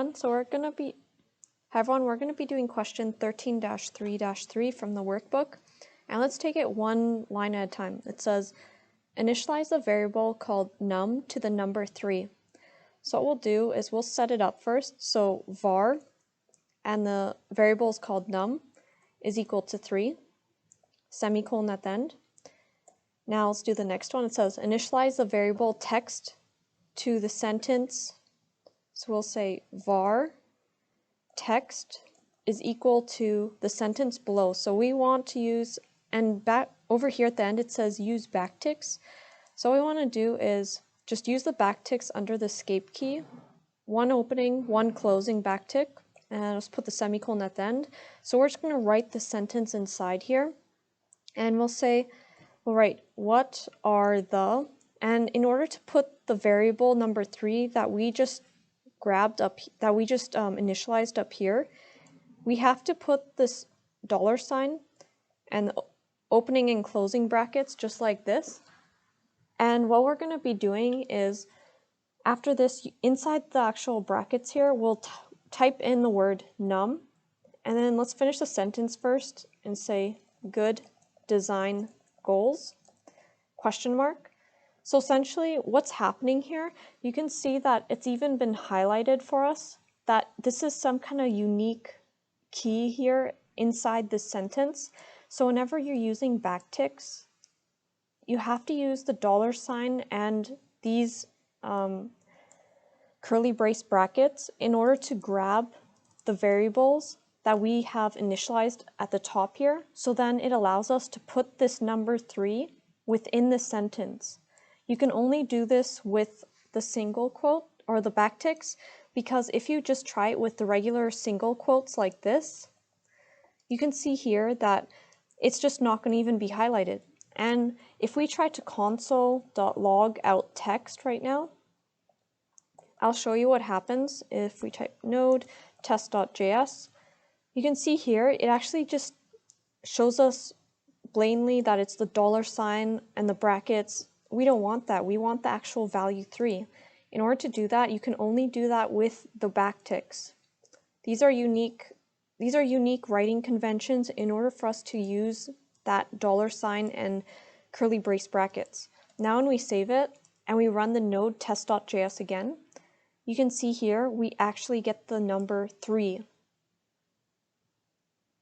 everyone. So we're going to be doing question 13-3-3 from the workbook. And let's take it one line at a time. It says, initialize a variable called num to the number 3. So what we'll do is we'll set it up first. So var, and the variable is called num, is equal to 3, semicolon at the end. Now let's do the next one. It says, initialize the variable text to the sentence. So we'll say var text is equal to the sentence below. So we want to use, and back over here at the end it says use backticks. So what we want to do is just use the backticks under the escape key, one opening, one closing backtick, and let's put the semicolon at the end. So we're just going to write the sentence inside here, and we'll say, we'll write what are the, and in order to put the variable number 3 that we just grabbed up, that we just initialized up here, we have to put this $sign and the opening and closing brackets just like this. And what we're going to be doing is, after this, inside the actual brackets here, we'll type in the word num, and then let's finish the sentence first and say good design goals, question mark. So essentially what's happening here, you can see that it's even been highlighted for us that this is some kind of unique key here inside this sentence. So whenever you're using backticks, you have to use the $sign and these curly brace brackets in order to grab the variables that we have initialized at the top here. So then it allows us to put this number 3 within the sentence. You can only do this with the single quote or the backticks, because if you just try it with the regular single quotes like this, you can see here that it's just not going to even be highlighted. And if we try to console.log out text right now, I'll show you what happens if we type node test.js. You can see here it actually just shows us plainly that it's the $sign and the brackets. We don't want that. We want the actual value 3. In order to do that, you can only do that with the backticks. These are unique writing conventions in order for us to use that $sign and curly brace brackets. Now when we save it and we run the node test.js again, you can see here we actually get the number 3